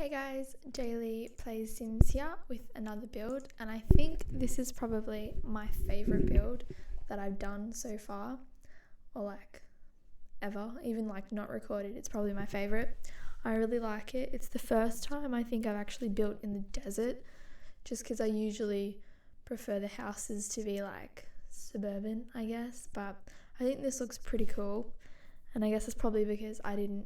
Hey guys, Jaylee Plays Sims here with another build, and I think this is probably my favourite build that I've done so far, or like ever, even like not recorded. It's probably my favourite. I really like it. It's the first time I think I've actually built in the desert, just because I usually prefer the houses to be like suburban, I guess, but I think this looks pretty cool, and I guess it's probably because I don't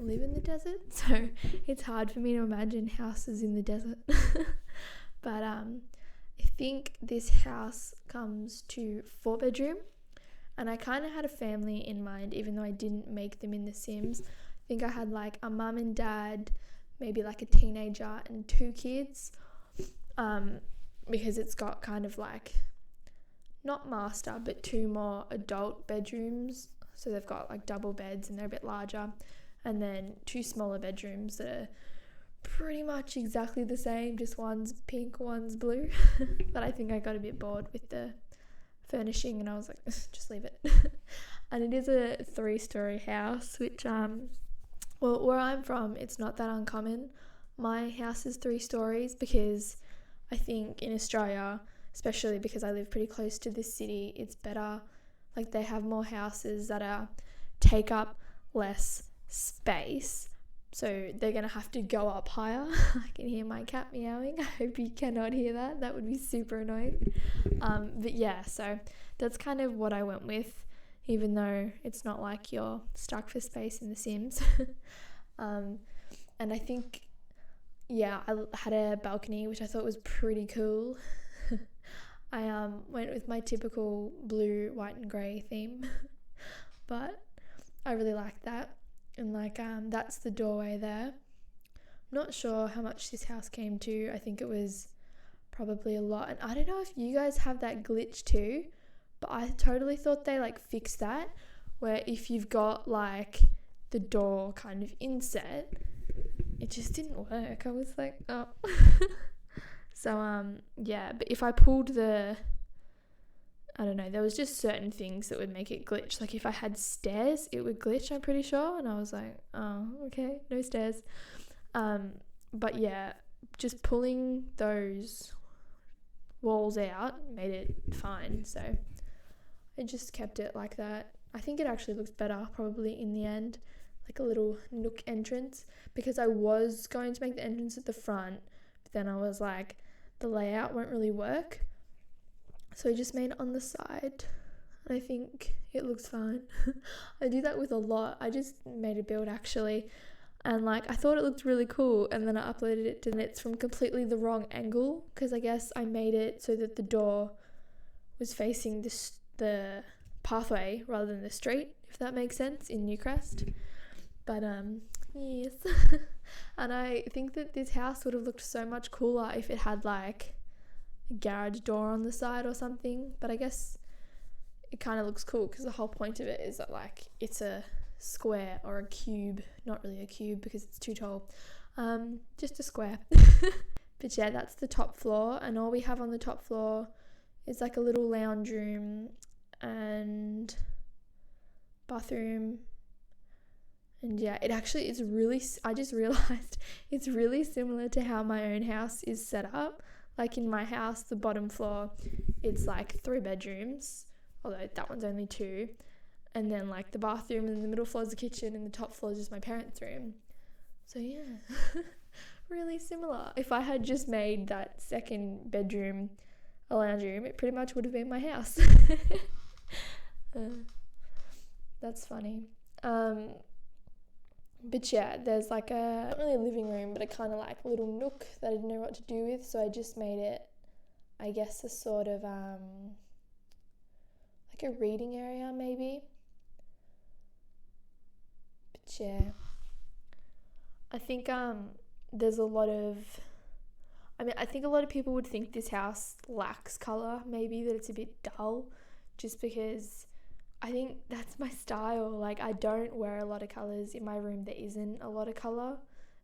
live in the desert, so it's hard for me to imagine houses in the desert. But I think this house comes to 4-bedroom, and I kind of had a family in mind, even though I didn't make them in The Sims. I think I had like a mum and dad, maybe like a teenager and 2 kids, because it's got kind of like, not master, but 2 more adult bedrooms. So they've got like double beds and they're a bit larger. And then 2 smaller bedrooms that are pretty much exactly the same, just one's pink, one's blue. But I think I got a bit bored with the furnishing and I was like, just leave it. And it is a 3-story house, which, well, where I'm from, it's not that uncommon. My house is 3 stories because I think in Australia, especially because I live pretty close to this city, it's better. Like they have more houses that take up less space, so they're gonna have to go up higher. I can hear my cat meowing. I hope you cannot hear that. That would be super annoying. But yeah, so that's kind of what I went with, even though it's not like you're stuck for space in The Sims. And I think, yeah, I had a balcony, which I thought was pretty cool. I went with my typical blue, white and grey theme, but I really liked that. And like that's the doorway there. I'm not sure how much this house came to. I think it was probably a lot. And I don't know if you guys have that glitch too, but I totally thought they like fixed that, where if you've got like the door kind of inset, it just didn't work. I was like, oh. So yeah, but if I pulled I don't know, there was just certain things that would make it glitch. Like if I had stairs, it would glitch, I'm pretty sure. And I was like, oh, okay, no stairs. But yeah, just pulling those walls out made it fine. So I just kept it like that. I think it actually looks better probably in the end, like a little nook entrance, because I was going to make the entrance at the front, but then I was like, the layout won't really work. So I just made it on the side. I think it looks fine. I do that with a lot. I just made a build actually, and like I thought it looked really cool, and then I uploaded it and it's from completely the wrong angle, because I guess I made it so that the door was facing the pathway rather than the street, if that makes sense, in Newcrest. But yes. And I think that this house would have looked so much cooler if it had like a garage door on the side or something, but I guess it kind of looks cool because the whole point of it is that like it's a square or a cube, not really a cube because it's too tall, just a square. But yeah, that's the top floor, and all we have on the top floor is like a little lounge room and bathroom. And yeah, it actually is really, I just realized it's really similar to how my own house is set up. Like in my house, the bottom floor, it's like 3 bedrooms, although that one's only 2. And then like the bathroom, and the middle floor is the kitchen, and the top floor is just my parents' room. So yeah, really similar. If I had just made that 2nd bedroom a lounge room, it pretty much would have been my house. That's funny. But yeah, there's like not really a living room, but a kind of like little nook that I didn't know what to do with, so I just made it, I guess, a sort of like a reading area maybe. But yeah, I think there's a lot of, I think a lot of people would think this house lacks colour, maybe, that it's a bit dull, just because I think that's my style. Like I don't wear a lot of colours. In my room there isn't a lot of colour,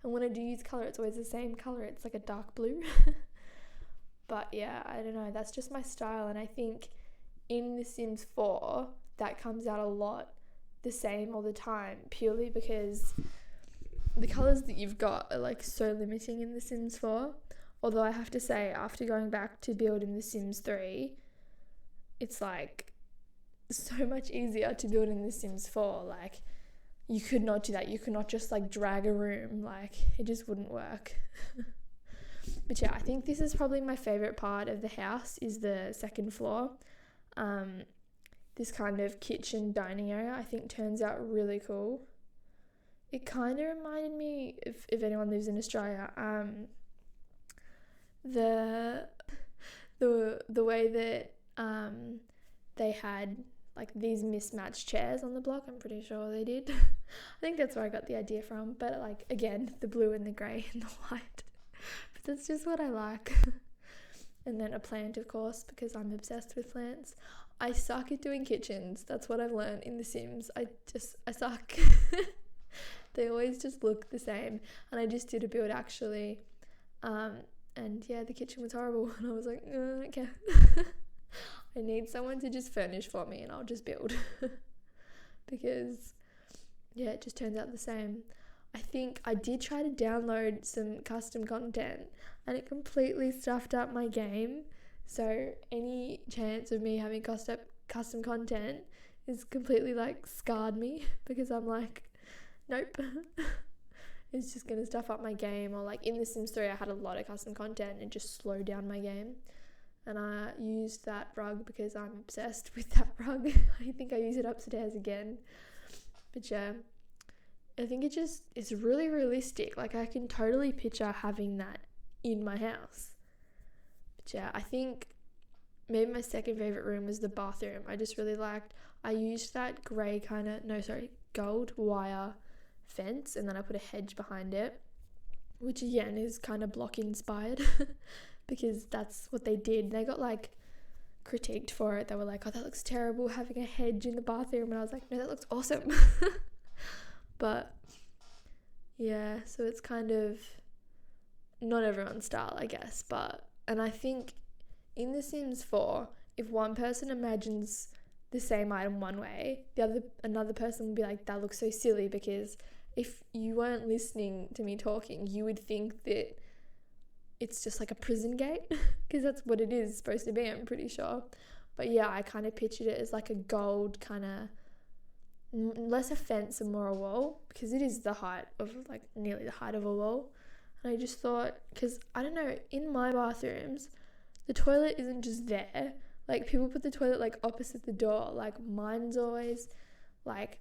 and when I do use colour it's always the same colour. It's like a dark blue. But yeah, I don't know, that's just my style, and I think in The Sims 4 that comes out a lot the same all the time, purely because the colours that you've got are like so limiting in The Sims 4. Although I have to say, after going back to build in The Sims 3, it's like so much easier to build in The Sims 4. Like, you could not do that. You could not just like drag a room. Like, it just wouldn't work. But yeah, I think this is probably my favourite part of the house, is the second floor. This kind of kitchen dining area I think turns out really cool. It kind of reminded me, if anyone lives in Australia, the way that they had like these mismatched chairs on the block. I'm pretty sure they did. I think that's where I got the idea from. But like, again, the blue and the grey and the white. But that's just what I like. And then a plant, of course, because I'm obsessed with plants. I suck at doing kitchens. That's what I've learned in The Sims. I suck. They always just look the same. And I just did a build actually. And yeah, the kitchen was horrible. And I was like, I don't care. I need someone to just furnish for me and I'll just build. Because yeah, it just turns out the same. I think I did try to download some custom content and it completely stuffed up my game. So any chance of me having custom content is completely like scarred me, because I'm like, nope. It's just going to stuff up my game. Or like in The Sims 3 I had a lot of custom content and just slowed down my game. And I used that rug because I'm obsessed with that rug. I think I use it upstairs again. But yeah, I think it's really realistic. Like, I can totally picture having that in my house. But yeah, I think maybe my second favourite room was the bathroom. I just really liked, I used that gold wire fence, and then I put a hedge behind it, which again is kind of block inspired. Because that's what they did. They got like critiqued for it. They were like, oh, that looks terrible having a hedge in the bathroom. And I was like, no, that looks awesome. But yeah, so it's kind of not everyone's style, I guess. And I think in The Sims 4, if one person imagines the same item one way, another person would be like, that looks so silly. Because if you weren't listening to me talking, you would think that it's just like a prison gate, because that's what it is supposed to be, I'm pretty sure. But yeah, I kind of pictured it as like a gold kind of, less a fence and more a wall, because it is the height of like nearly the height of a wall. And I just thought, because I don't know, in my bathrooms the toilet isn't just there. Like, people put the toilet like opposite the door. Like, mine's always like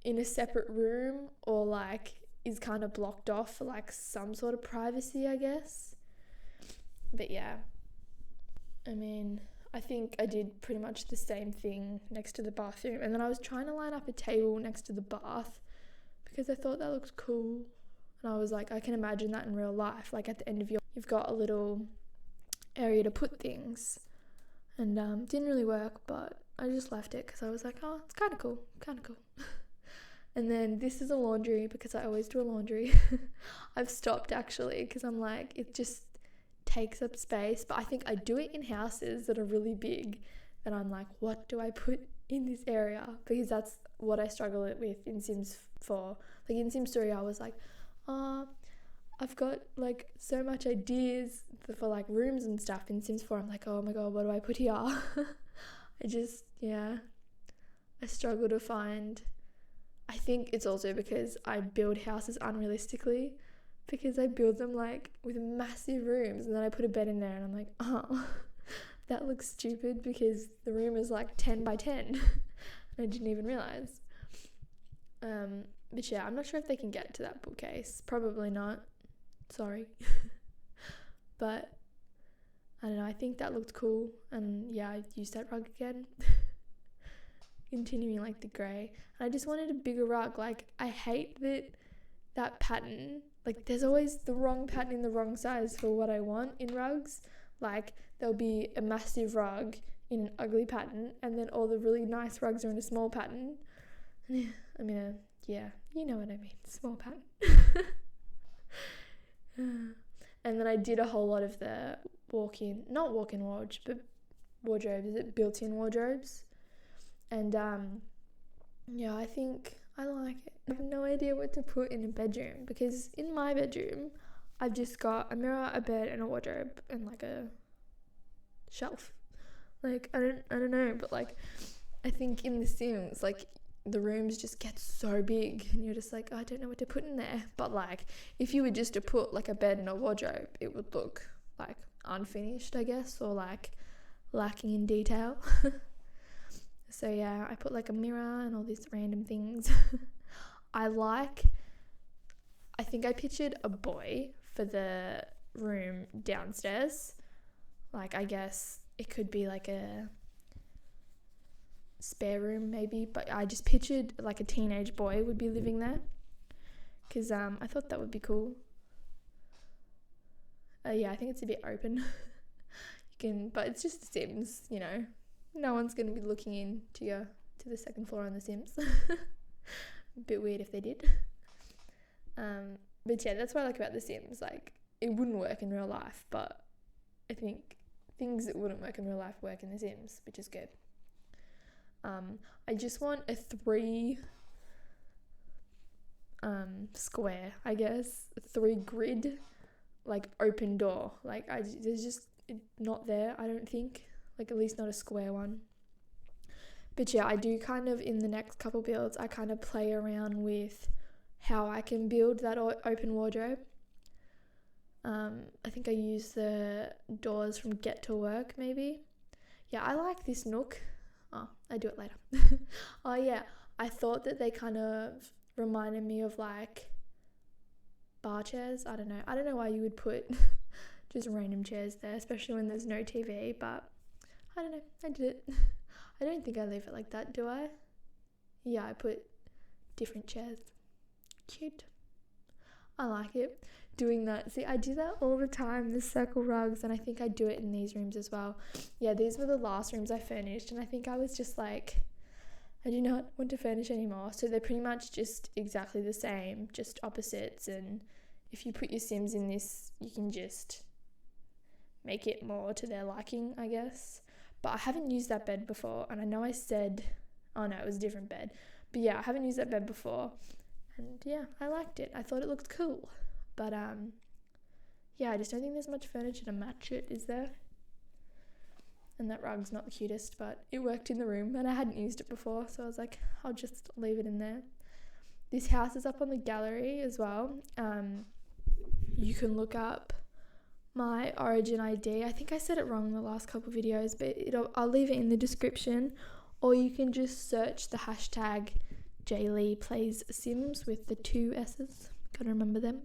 in a separate room, or like is kind of blocked off for like some sort of privacy, I guess. But yeah, I mean, I think I did pretty much the same thing next to the bathroom. And then I was trying to line up a table next to the bath because I thought that looked cool. And I was like, I can imagine that in real life. Like, at the end of you've got a little area to put things. And didn't really work, but I just left it because I was like, oh, it's kind of cool. And then this is a laundry, because I always do a laundry. I've stopped actually, because I'm like, it just takes up space. But I think I do it in houses that are really big, and I'm like, what do I put in this area? Because that's what I struggle with in Sims 4. Like, in Sims 3 I was like, I've got like so much ideas for like rooms and stuff. In Sims 4 I'm like, oh my god, what do I put here? I struggle to find. I think it's also because I build houses unrealistically, because I build them like with massive rooms, and then I put a bed in there and I'm like, oh, that looks stupid because the room is like 10 by 10. I didn't even realize. But yeah, I'm not sure if they can get to that bookcase. Probably not. Sorry. But I don't know, I think that looked cool. And yeah, I used that rug again. Continuing like the grey. And I just wanted a bigger rug. Like, I hate that pattern. Like, there's always the wrong pattern in the wrong size for what I want in rugs. Like, there'll be a massive rug in an ugly pattern, and then all the really nice rugs are in a small pattern. I mean, yeah, you know what I mean. Small pattern. And then I did a whole lot of the not walk-in wardrobes, but wardrobes. Is it built-in wardrobes? And yeah, I think I like it. I have no idea what to put in a bedroom, because in my bedroom I've just got a mirror, a bed and a wardrobe and like a shelf. Like I don't know, but like I think in The Sims, like the rooms just get so big and you're just like, I don't know what to put in there. But like if you were just to put like a bed and a wardrobe, it would look like unfinished, I guess, or like lacking in detail. So yeah, I put like a mirror and all these random things. I think I pictured a boy for the room downstairs. Like I guess it could be like a spare room maybe, but I just pictured like a teenage boy would be living there, because I thought that would be cool. Yeah, I think it's a bit open. But it's just The Sims, you know. No one's going to be looking in to the second floor on The Sims. A bit weird if they did. But yeah, that's what I like about The Sims. Like, it wouldn't work in real life, but I think things that wouldn't work in real life work in The Sims, which is good. I just want a 3 square, I guess, a 3 grid, like open door. Like there's just not there, I don't think. Like at least not a square one. But yeah, I do kind of, in the next couple builds, I kind of play around with how I can build that open wardrobe. I think I use the doors from Get to Work maybe. Yeah, I like this nook. Oh, I do it later. Oh yeah, I thought that they kind of reminded me of like bar chairs. I don't know why you would put just random chairs there, especially when there's no TV, but I don't know, I did it. I don't think I leave it like that, do I? Yeah, I put different chairs. Cute. I like it. Doing that. See, I do that all the time, the circle rugs, and I think I do it in these rooms as well. Yeah, these were the last rooms I furnished, and I think I was just like, I do not want to furnish anymore. So they're pretty much just exactly the same, just opposites, and if you put your Sims in this, you can just make it more to their liking, I guess. But I haven't used that bed before, and I know I said, oh no, it was a different bed. But yeah, I haven't used that bed before, and yeah, I liked it. I thought it looked cool. But yeah, I just don't think there's much furniture to match it, is there? And that rug's not the cutest, but it worked in the room, and I hadn't used it before, so I was like, I'll just leave it in there. This house is up on the gallery as well. You can look up my Origin ID. I think I said it wrong in the last couple of videos, but I'll leave it in the description, or you can just search the hashtag JayLeePlaysSims with the 2 S's. Gotta remember them.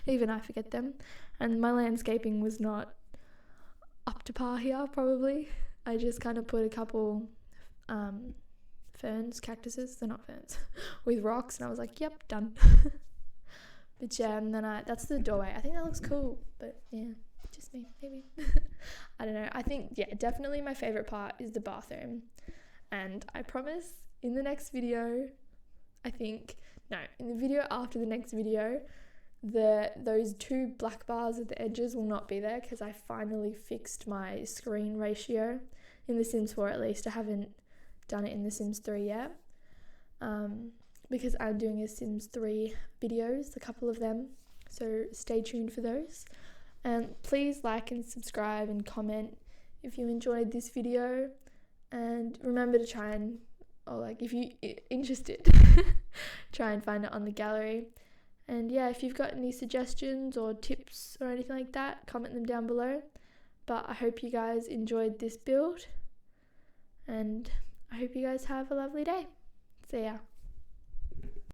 Even I forget them. And my landscaping was not up to par here, probably. I just kind of put a couple ferns, cactuses, they're not ferns, with rocks, and I was like, yep, done. But yeah, and then that's the doorway. I think that looks cool, but yeah, just me, maybe. I don't know. I think, yeah, definitely my favourite part is the bathroom. And I promise in the next video, in the video after the next video, those 2 black bars at the edges will not be there, because I finally fixed my screen ratio in The Sims 4 at least. I haven't done it in The Sims 3 yet, because I'm doing a Sims 3 videos, a couple of them, so stay tuned for those. And please like and subscribe and comment if you enjoyed this video, and remember to try and, or like if you're interested, try and find it on the gallery. And yeah, if you've got any suggestions or tips or anything like that, comment them down below. But I hope you guys enjoyed this build, and I hope you guys have a lovely day. See ya.